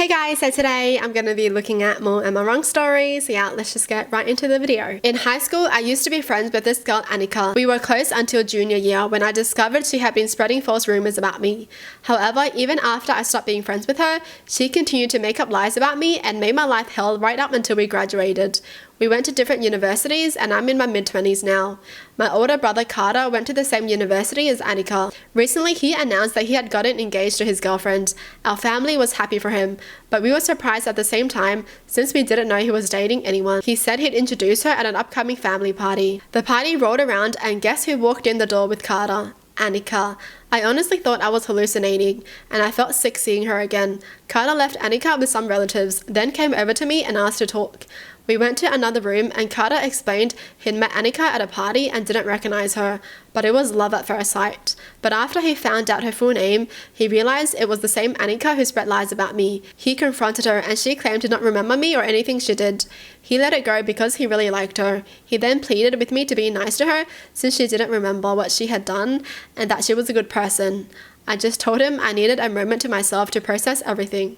Hey guys, so today I'm going to be looking at more Am I Wrong stories. Yeah, let's just get right into the video. In high school, I used to be friends with this girl, Annika. We were close until junior year when I discovered she had been spreading false rumors about me. However, even after I stopped being friends with her, she continued to make up lies about me and made my life hell right up until we graduated. We went to different universities and I'm in my mid-20s now. My older brother Carter went to the same university as Annika. Recently, he announced that he had gotten engaged to his girlfriend. Our family was happy for him, but we were surprised at the same time since we didn't know he was dating anyone. He said he'd introduce her at an upcoming family party. The party rolled around and guess who walked in the door with Carter? Annika. I honestly thought I was hallucinating, and I felt sick seeing her again. Carter left Annika with some relatives, then came over to me and asked to talk. We went to another room and Carter explained he'd met Annika at a party and didn't recognize her, but it was love at first sight. But after he found out her full name, he realized it was the same Annika who spread lies about me. He confronted her and she claimed to not remember me or anything she did. He let it go because he really liked her. He then pleaded with me to be nice to her since she didn't remember what she had done and that she was a good person. I just told him I needed a moment to myself to process everything.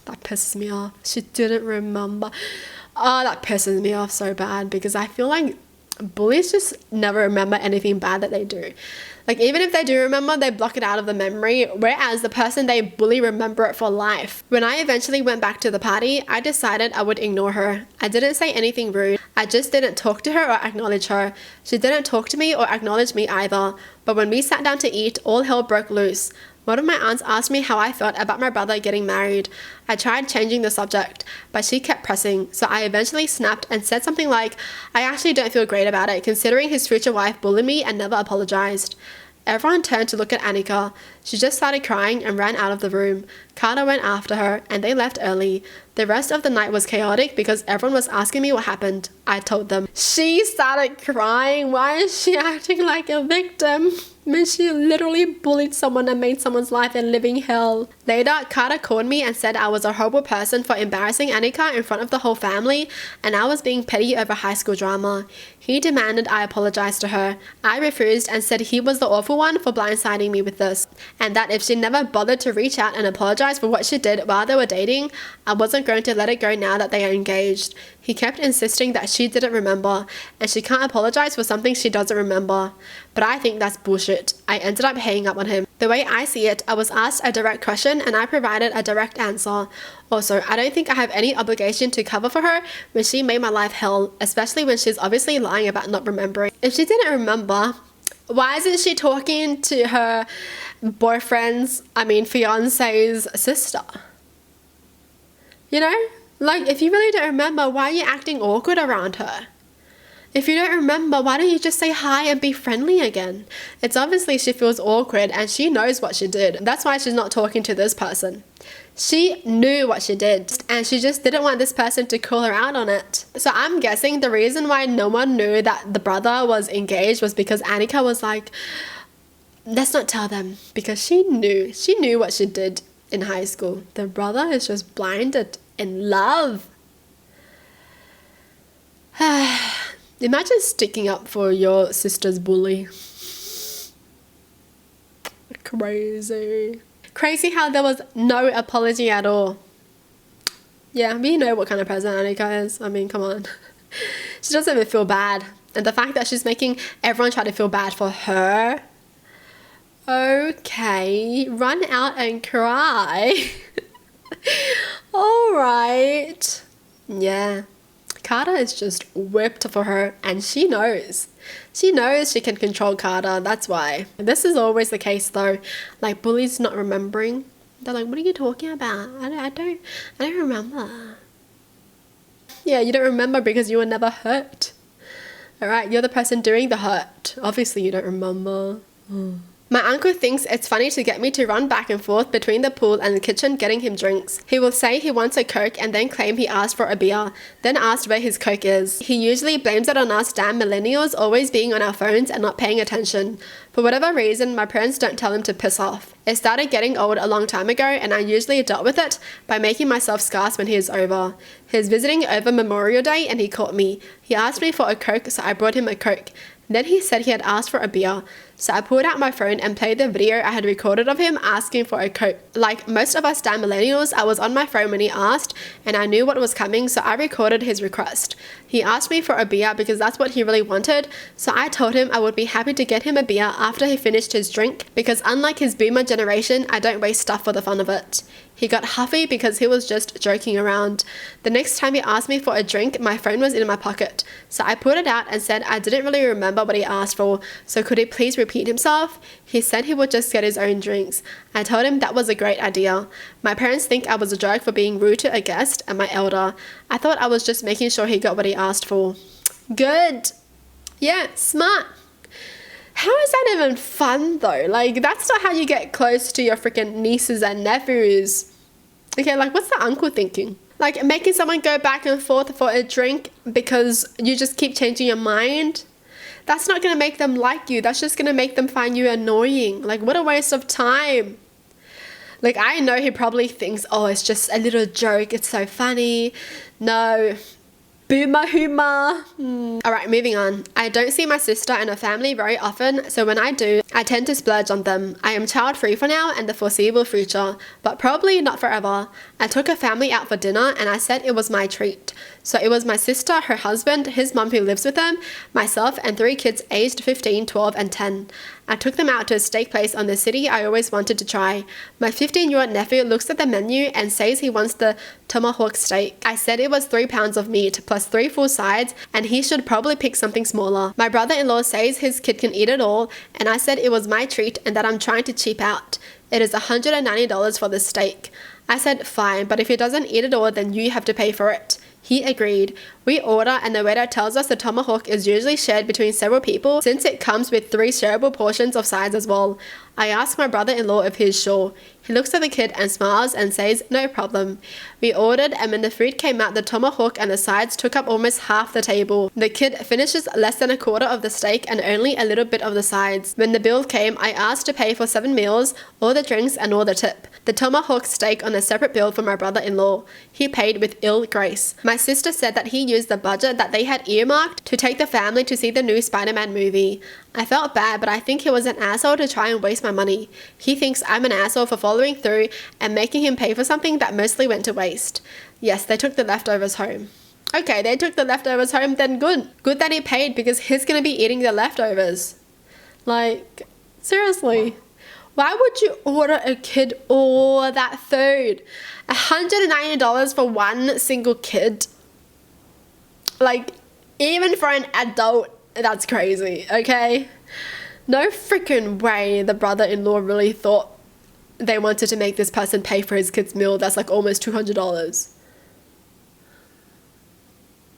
That pisses me off. She didn't remember. Oh, that pisses me off so bad because I feel like bullies just never remember anything bad that they do. Like, even if they do remember, they block it out of the memory, whereas the person they bully remember it for life. When I eventually went back to the party, I decided I would ignore her. I didn't say anything rude. I just didn't talk to her or acknowledge her. She didn't talk to me or acknowledge me either. But when we sat down to eat, all hell broke loose. One of my aunts asked me how I felt about my brother getting married. I tried changing the subject, but she kept pressing, so I eventually snapped and said something like, I actually don't feel great about it, considering his future wife bullied me and never apologized. Everyone turned to look at Annika. She just started crying and ran out of the room. Carter went after her, and they left early. The rest of the night was chaotic because everyone was asking me what happened. I told them. She started crying. Why is she acting like a victim? I mean, she literally bullied someone and made someone's life a living hell. Later, Carter called me and said I was a horrible person for embarrassing Annika in front of the whole family and I was being petty over high school drama. He demanded I apologize to her. I refused and said he was the awful one for blindsiding me with this, and that if she never bothered to reach out and apologize for what she did while they were dating, I wasn't going to let it go now that they are engaged. He kept insisting that she didn't remember and she can't apologize for something she doesn't remember. But I think that's bullshit. I ended up hanging up on him. The way I see it, I was asked a direct question and I provided a direct answer. Also, I don't think I have any obligation to cover for her when she made my life hell, especially when she's obviously lying about not remembering. If she didn't remember, why isn't she talking to her fiance's sister? You know? Like, if you really don't remember, why are you acting awkward around her? If you don't remember, why don't you just say hi and be friendly again? It's obviously she feels awkward and she knows what she did. That's why she's not talking to this person. She knew what she did and she just didn't want this person to call her out on it. So I'm guessing the reason why no one knew that the brother was engaged was because Annika was like, let's not tell them, because she knew what she did in high school. The brother is just blinded in love. Imagine sticking up for your sister's bully. Crazy. Crazy how there was no apology at all. Yeah, we know what kind of person Annika is. I mean, come on. She doesn't even feel bad. And the fact that she's making everyone try to feel bad for her. Okay, run out and cry. Alright. Yeah. Carter is just whipped for her and she knows. She knows she can control Carter, that's why. This is always the case though. Like, bullies not remembering. They're like, what are you talking about? I don't remember. Yeah, you don't remember because you were never hurt. Alright, you're the person doing the hurt. Obviously you don't remember. My uncle thinks it's funny to get me to run back and forth between the pool and the kitchen getting him drinks. He will say he wants a Coke and then claim he asked for a beer, then asked where his Coke is. He usually blames it on us damn millennials always being on our phones and not paying attention. For whatever reason, my parents don't tell him to piss off. It started getting old a long time ago and I usually dealt with it by making myself scarce when he is over. He was visiting over Memorial Day and he caught me. He asked me for a Coke, so I brought him a Coke. Then he said he had asked for a beer. So I pulled out my phone and played the video I had recorded of him asking for a Coke. Like most of us damn millennials, I was on my phone when he asked, and I knew what was coming, so I recorded his request. He asked me for a beer because that's what he really wanted, so I told him I would be happy to get him a beer after he finished his drink, because unlike his boomer generation, I don't waste stuff for the fun of it. He got huffy because he was just joking around. The next time he asked me for a drink, my phone was in my pocket. So I pulled it out and said I didn't really remember what he asked for, so could he please repeat himself? He said he would just get his own drinks. I told him that was a great idea. My parents think I was a jerk for being rude to a guest and my elder. I thought I was just making sure he got what he asked for. Good. Yeah, smart. How is that even fun though? Like, that's not how you get close to your freaking nieces and nephews. Okay, like, what's the uncle thinking? Like, making someone go back and forth for a drink because you just keep changing your mind? That's not going to make them like you. That's just going to make them find you annoying. Like, what a waste of time. Like, I know he probably thinks, oh, it's just a little joke. It's so funny. No. Boomer humor. Alright, moving on. I don't see my sister and her family very often, so when I do, I tend to splurge on them. I am child free for now and the foreseeable future, but probably not forever. I took a family out for dinner and I said it was my treat. So it was my sister, her husband, his mum who lives with them, myself, and 3 kids aged 15, 12, and 10. I took them out to a steak place on the city I always wanted to try. My 15-year-old nephew looks at the menu and says he wants the tomahawk steak. I said it was 3 pounds of meat plus 3 full sides and he should probably pick something smaller. My brother-in-law says his kid can eat it all and I said it was my treat and that I'm trying to cheap out. It is $190 for the steak. I said fine, but if he doesn't eat it all then you have to pay for it. He agreed. We order and the waiter tells us the tomahawk is usually shared between several people since it comes with 3 shareable portions of sides as well. I ask my brother-in-law if he's sure. He looks at the kid and smiles and says no problem. We ordered and when the food came out the tomahawk and the sides took up almost half the table. The kid finishes less than a quarter of the steak and only a little bit of the sides. When the bill came I asked to pay for 7 meals, all the drinks and all the tip. The tomahawk steak on a separate bill for my brother-in-law. He paid with ill grace. My sister said that he used the budget that they had earmarked to take the family to see the new Spider-Man movie. I felt bad, but I think he was an asshole to try and waste my money. He thinks I'm an asshole for following through and making him pay for something that mostly went to waste. Yes, they took the leftovers home. Okay, they took the leftovers home, then good. Good that he paid because he's gonna be eating the leftovers. Like, seriously. Why would you order a kid all that food? $190 for one single kid? Like, even for an adult, that's crazy, okay? No freaking way the brother-in-law really thought they wanted to make this person pay for his kid's meal. That's like almost $200.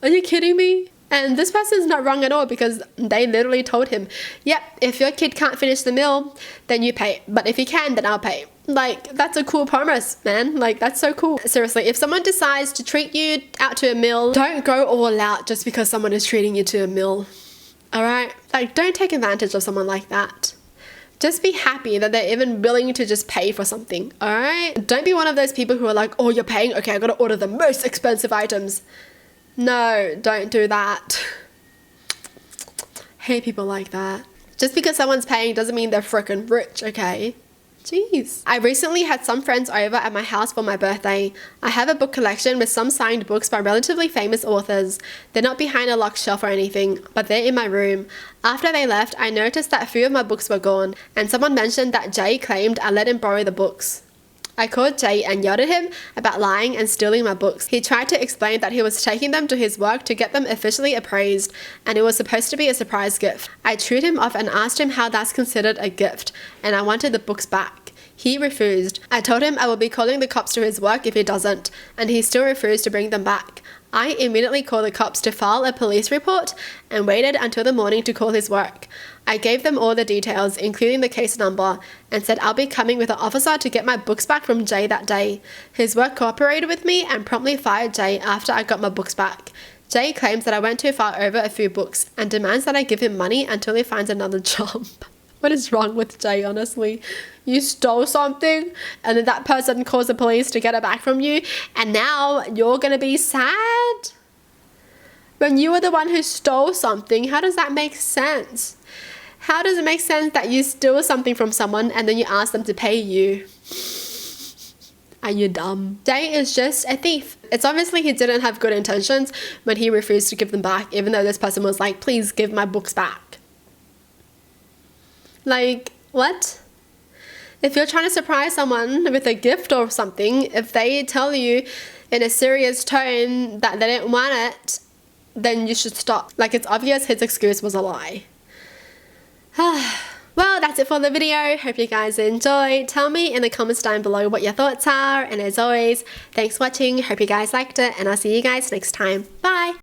Are you kidding me? And this person's not wrong at all because they literally told him, yep, if your kid can't finish the meal, then you pay. But if you can, then I'll pay. Like, that's a cool promise, man. Like, that's so cool. Seriously, if someone decides to treat you out to a meal, don't go all out just because someone is treating you to a meal. Alright? Like, don't take advantage of someone like that. Just be happy that they're even willing to just pay for something. Alright? Don't be one of those people who are like, oh, you're paying? Okay, I gotta order the most expensive items. No, don't do that. Hate people like that. Just because someone's paying doesn't mean they're freaking rich, okay? Jeez. I recently had some friends over at my house for my birthday. I have a book collection with some signed books by relatively famous authors. They're not behind a locked shelf or anything, but they're in my room. After they left, I noticed that a few of my books were gone, and someone mentioned that Jay claimed I let him borrow the books. I called Jay and yelled at him about lying and stealing my books. He tried to explain that he was taking them to his work to get them officially appraised and it was supposed to be a surprise gift. I chewed him off and asked him how that's considered a gift and I wanted the books back. He refused. I told him I would be calling the cops to his work if he doesn't and he still refused to bring them back. I immediately called the cops to file a police report and waited until the morning to call his work. I gave them all the details, including the case number, and said I'll be coming with an officer to get my books back from Jay that day. His work cooperated with me and promptly fired Jay after I got my books back. Jay claims that I went too far over a few books and demands that I give him money until he finds another job. What is wrong with Jay, honestly? You stole something and then that person calls the police to get it back from you and now you're gonna be sad? When you were the one who stole something, how does that make sense? How does it make sense that you steal something from someone and then you ask them to pay you? Are you dumb? Jay is just a thief. It's obviously he didn't have good intentions when he refused to give them back, even though this person was like, please give my books back. Like, what? If you're trying to surprise someone with a gift or something, if they tell you in a serious tone that they didn't want it, then you should stop. Like, it's obvious his excuse was a lie. Well, that's it for the video. Hope you guys enjoyed. Tell me in the comments down below what your thoughts are. And as always, thanks for watching. Hope you guys liked it. And I'll see you guys next time. Bye.